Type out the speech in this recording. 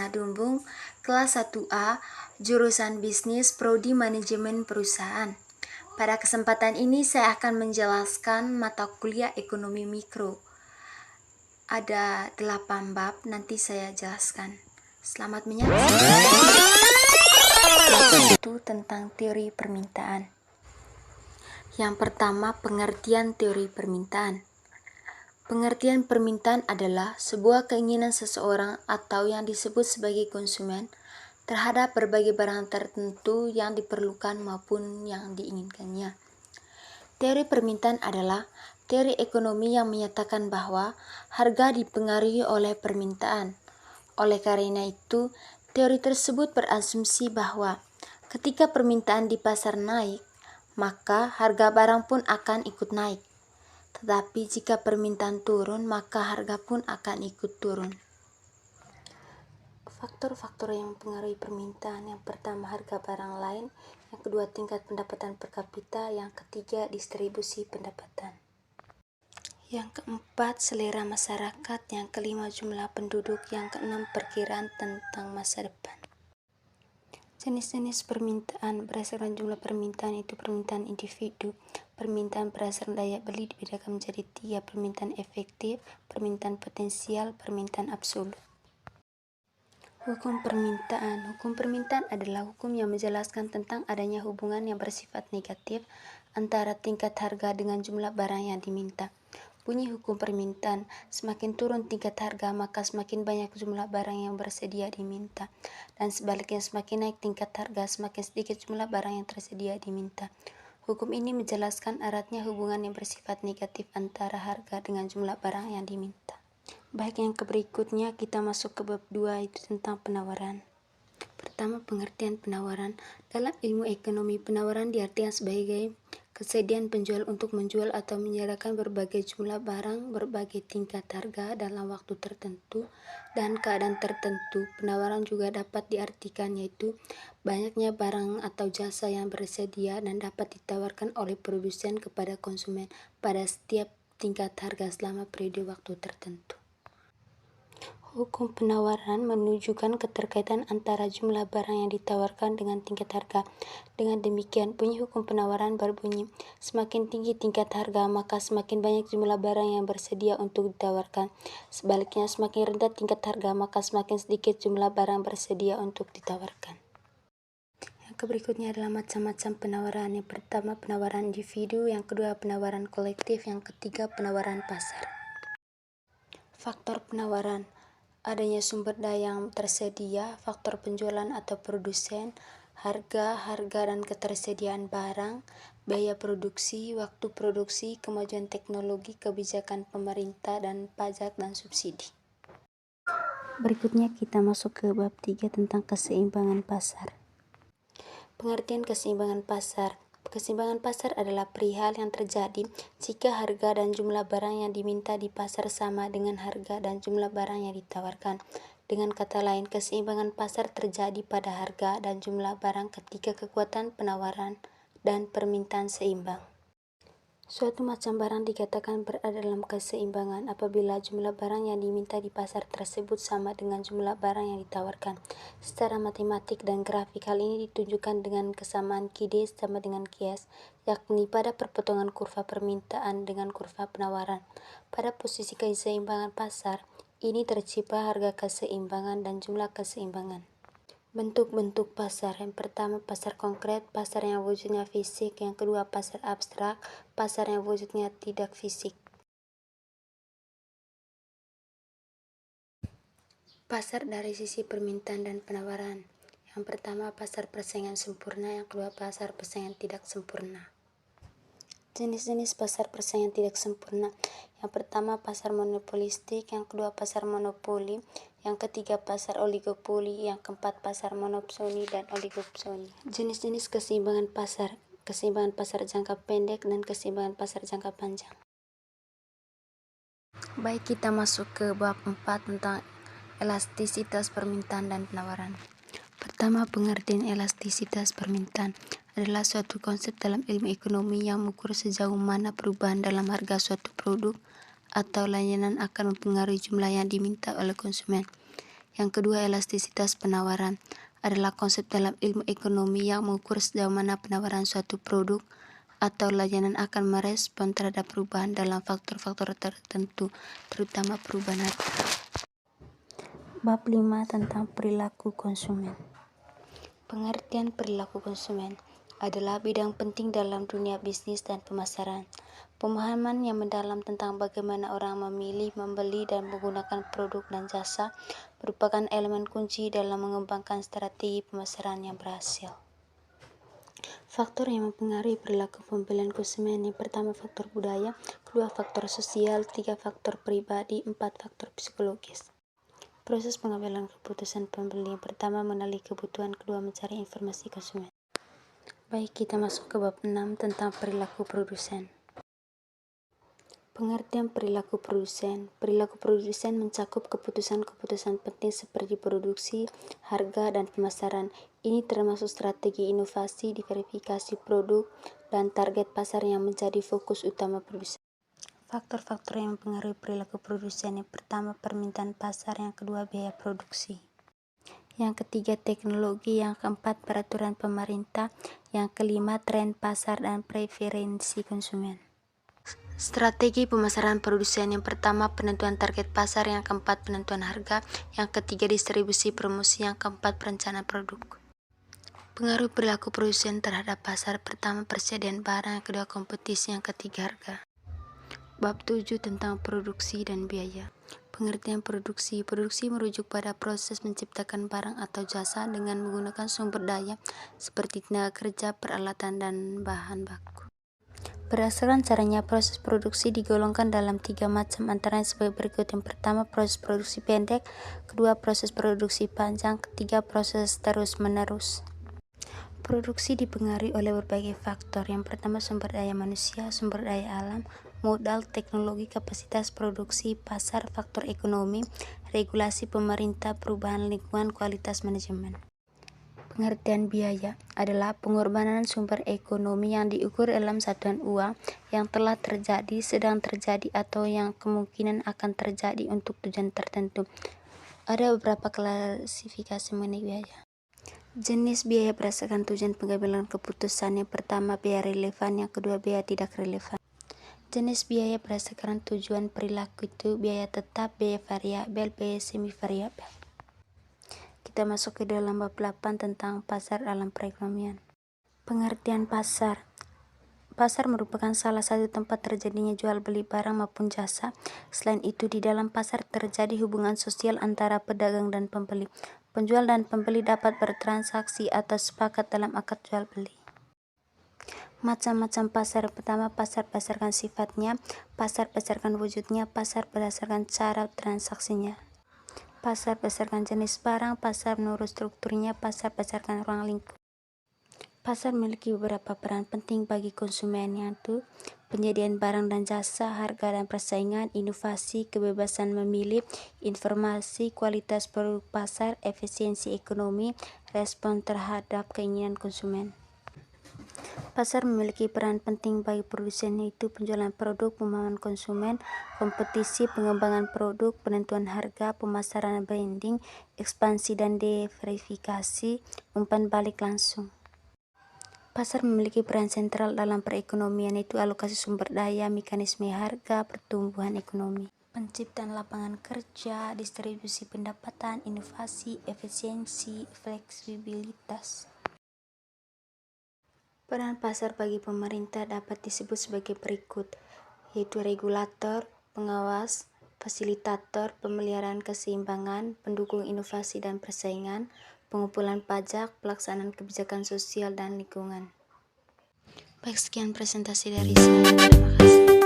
Dumbung, kelas 1A, jurusan Bisnis Prodi Manajemen Perusahaan. Pada kesempatan ini saya akan menjelaskan mata kuliah Ekonomi Mikro. Ada 8 bab, nanti saya jelaskan. Selamat menyaksikan. Itu tentang teori permintaan. Yang pertama, pengertian teori permintaan. Pengertian permintaan adalah sebuah keinginan seseorang atau yang disebut sebagai konsumen terhadap berbagai barang tertentu yang diperlukan maupun yang diinginkannya. Teori permintaan adalah teori ekonomi yang menyatakan bahwa harga dipengaruhi oleh permintaan. Oleh karena itu, teori tersebut berasumsi bahwa ketika permintaan di pasar naik, maka harga barang pun akan ikut naik. Tetapi jika permintaan turun, maka harga pun akan ikut turun. Faktor-faktor yang mempengaruhi permintaan: yang pertama, harga barang lain; yang kedua, tingkat pendapatan per kapita; yang ketiga, distribusi pendapatan; yang keempat, selera masyarakat; yang kelima, jumlah penduduk; yang keenam, perkiraan tentang masa depan. Jenis-jenis permintaan berdasarkan jumlah permintaan itu permintaan individu. Permintaan berdasarkan daya beli dibedakan menjadi 3: permintaan efektif, permintaan potensial, permintaan absolut. Hukum permintaan. Hukum permintaan adalah hukum yang menjelaskan tentang adanya hubungan yang bersifat negatif antara tingkat harga dengan jumlah barang yang diminta. Bunyi hukum permintaan: semakin turun tingkat harga, maka semakin banyak jumlah barang yang bersedia diminta. Dan sebaliknya, semakin naik tingkat harga, semakin sedikit jumlah barang yang tersedia diminta. Hukum ini menjelaskan eratnya hubungan yang bersifat negatif antara harga dengan jumlah barang yang diminta. Baik, yang berikutnya kita masuk ke bab 2, itu tentang penawaran. Pertama, pengertian penawaran. Dalam ilmu ekonomi, penawaran diartikan sebagai kesediaan penjual untuk menjual atau menyediakan berbagai jumlah barang, berbagai tingkat harga dalam waktu tertentu dan keadaan tertentu. Penawaran juga dapat diartikan yaitu banyaknya barang atau jasa yang bersedia dan dapat ditawarkan oleh produsen kepada konsumen pada setiap tingkat harga selama periode waktu tertentu. Hukum penawaran menunjukkan keterkaitan antara jumlah barang yang ditawarkan dengan tingkat harga. Dengan demikian, bunyi hukum penawaran berbunyi, semakin tinggi tingkat harga, maka semakin banyak jumlah barang yang bersedia untuk ditawarkan. Sebaliknya, semakin rendah tingkat harga, maka semakin sedikit jumlah barang bersedia untuk ditawarkan. Yang berikutnya adalah macam-macam penawaran. Yang pertama, penawaran individu; yang kedua, penawaran kolektif; yang ketiga, penawaran pasar. Faktor penawaran: adanya sumber daya yang tersedia, faktor penjualan atau produsen, harga dan ketersediaan barang, biaya produksi, waktu produksi, kemajuan teknologi, kebijakan pemerintah, dan pajak dan subsidi. Berikutnya kita masuk ke bab 3 tentang keseimbangan pasar. Pengertian keseimbangan pasar. Keseimbangan pasar adalah perihal yang terjadi jika harga dan jumlah barang yang diminta di pasar sama dengan harga dan jumlah barang yang ditawarkan. Dengan kata lain, keseimbangan pasar terjadi pada harga dan jumlah barang ketika kekuatan penawaran dan permintaan seimbang. Suatu macam barang dikatakan berada dalam keseimbangan apabila jumlah barang yang diminta di pasar tersebut sama dengan jumlah barang yang ditawarkan. Secara matematik dan grafik, hal ini ditunjukkan dengan kesamaan Q sama dengan Qs, yakni pada perpotongan kurva permintaan dengan kurva penawaran. Pada posisi keseimbangan pasar, ini tercipta harga keseimbangan dan jumlah keseimbangan. Bentuk-bentuk pasar. Yang pertama, pasar konkret, pasar yang wujudnya fisik. Yang kedua, pasar abstrak, pasar yang wujudnya tidak fisik. Pasar dari sisi permintaan dan penawaran. Yang pertama, pasar persaingan sempurna. Yang kedua, pasar persaingan tidak sempurna. Jenis-jenis pasar persaingan tidak sempurna. Yang pertama, pasar monopolistik. Yang kedua, pasar monopoli. Yang ketiga, pasar oligopoli. Yang keempat, pasar monopsoni dan oligopsoni. Jenis-jenis keseimbangan pasar. Keseimbangan pasar jangka pendek dan keseimbangan pasar jangka panjang. Baik, kita masuk ke bab 4 tentang elastisitas permintaan dan penawaran. Pertama, pengertian elastisitas permintaan adalah suatu konsep dalam ilmu ekonomi yang mengukur sejauh mana perubahan dalam harga suatu produk atau layanan akan mempengaruhi jumlah yang diminta oleh konsumen. Yang kedua, elastisitas penawaran adalah konsep dalam ilmu ekonomi yang mengukur sejauh mana penawaran suatu produk atau layanan akan merespon terhadap perubahan dalam faktor-faktor tertentu, terutama perubahan harga. Bab 5 tentang perilaku konsumen. Pengertian perilaku konsumen adalah bidang penting dalam dunia bisnis dan pemasaran. Pemahaman yang mendalam tentang bagaimana orang memilih, membeli, dan menggunakan produk dan jasa merupakan elemen kunci dalam mengembangkan strategi pemasaran yang berhasil. Faktor yang mempengaruhi perilaku pembelian konsumen: yang pertama, faktor budaya; kedua, faktor sosial; tiga, faktor pribadi; empat, faktor psikologis. Proses pengambilan keputusan pembeli: yang pertama, mengenali kebutuhan; kedua, mencari informasi konsumen. Baik, kita masuk ke bab 6 tentang perilaku produsen. Pengertian perilaku produsen. Perilaku produsen mencakup keputusan-keputusan penting seperti produksi, harga, dan pemasaran. Ini termasuk strategi inovasi, diversifikasi produk, dan target pasar yang menjadi fokus utama produsen. Faktor-faktor yang mempengaruhi perilaku produsen: yang pertama, permintaan pasar; yang kedua, biaya produksi; yang ketiga, teknologi; yang keempat, peraturan pemerintah; yang kelima, tren pasar dan preferensi konsumen. Strategi pemasaran produsen: yang pertama, penentuan target pasar; yang keempat, penentuan harga; yang ketiga, distribusi promosi; yang keempat, perencanaan produk. Pengaruh perilaku produsen terhadap pasar: pertama, persediaan barang; yang kedua, kompetisi; yang ketiga, harga. Bab 7 tentang produksi dan biaya. Pengertian produksi. Produksi merujuk pada proses menciptakan barang atau jasa dengan menggunakan sumber daya seperti tenaga kerja, peralatan, dan bahan baku. Berdasarkan caranya, proses produksi digolongkan dalam 3 macam, antaranya sebagai berikut. Yang pertama, proses produksi pendek; kedua, proses produksi panjang; ketiga, proses terus-menerus. Produksi dipengaruhi oleh berbagai faktor. Yang pertama, sumber daya manusia, sumber daya alam, modal, teknologi, kapasitas produksi, pasar, faktor ekonomi, regulasi pemerintah, perubahan lingkungan, kualitas manajemen. Pengertian biaya adalah pengorbanan sumber ekonomi yang diukur dalam satuan uang yang telah terjadi, sedang terjadi, atau yang kemungkinan akan terjadi untuk tujuan tertentu. Ada beberapa klasifikasi mengenai biaya. Jenis biaya berdasarkan tujuan pengambilan keputusan: yang pertama, biaya relevan; yang kedua, biaya tidak relevan. Jenis biaya berdasarkan tujuan perilaku itu biaya tetap, biaya variabel, biaya semi variabel. Kita masuk ke dalam bab 8 tentang pasar dalam perekonomian. Pengertian pasar. Pasar merupakan salah satu tempat terjadinya jual beli barang maupun jasa. Selain itu, di dalam pasar terjadi hubungan sosial antara pedagang dan pembeli. Penjual dan pembeli dapat bertransaksi atau sepakat dalam akad jual beli. Macam-macam pasar. Pertama, pasar berdasarkan sifatnya; pasar berdasarkan wujudnya; pasar berdasarkan cara transaksinya; pasar berdasarkan jenis barang; pasar menurut strukturnya; pasar berdasarkan ruang lingkup. Pasar memiliki beberapa peran penting bagi konsumen, yaitu penyediaan barang dan jasa, harga dan persaingan, inovasi, kebebasan memilih, informasi, kualitas produk pasar, efisiensi ekonomi, respon terhadap keinginan konsumen. Pasar memiliki peran penting bagi produsen, yaitu penjualan produk, pemahaman konsumen, kompetisi, pengembangan produk, penentuan harga, pemasaran branding, ekspansi dan diversifikasi, umpan balik langsung. Pasar memiliki peran sentral dalam perekonomian, yaitu alokasi sumber daya, mekanisme harga, pertumbuhan ekonomi, penciptaan lapangan kerja, distribusi pendapatan, inovasi, efisiensi, fleksibilitas. Peran pasar bagi pemerintah dapat disebut sebagai berikut, yaitu regulator, pengawas, fasilitator, pemeliharaan keseimbangan, pendukung inovasi dan persaingan, pengumpulan pajak, pelaksanaan kebijakan sosial dan lingkungan. Baik, sekian presentasi dari saya. Terima kasih.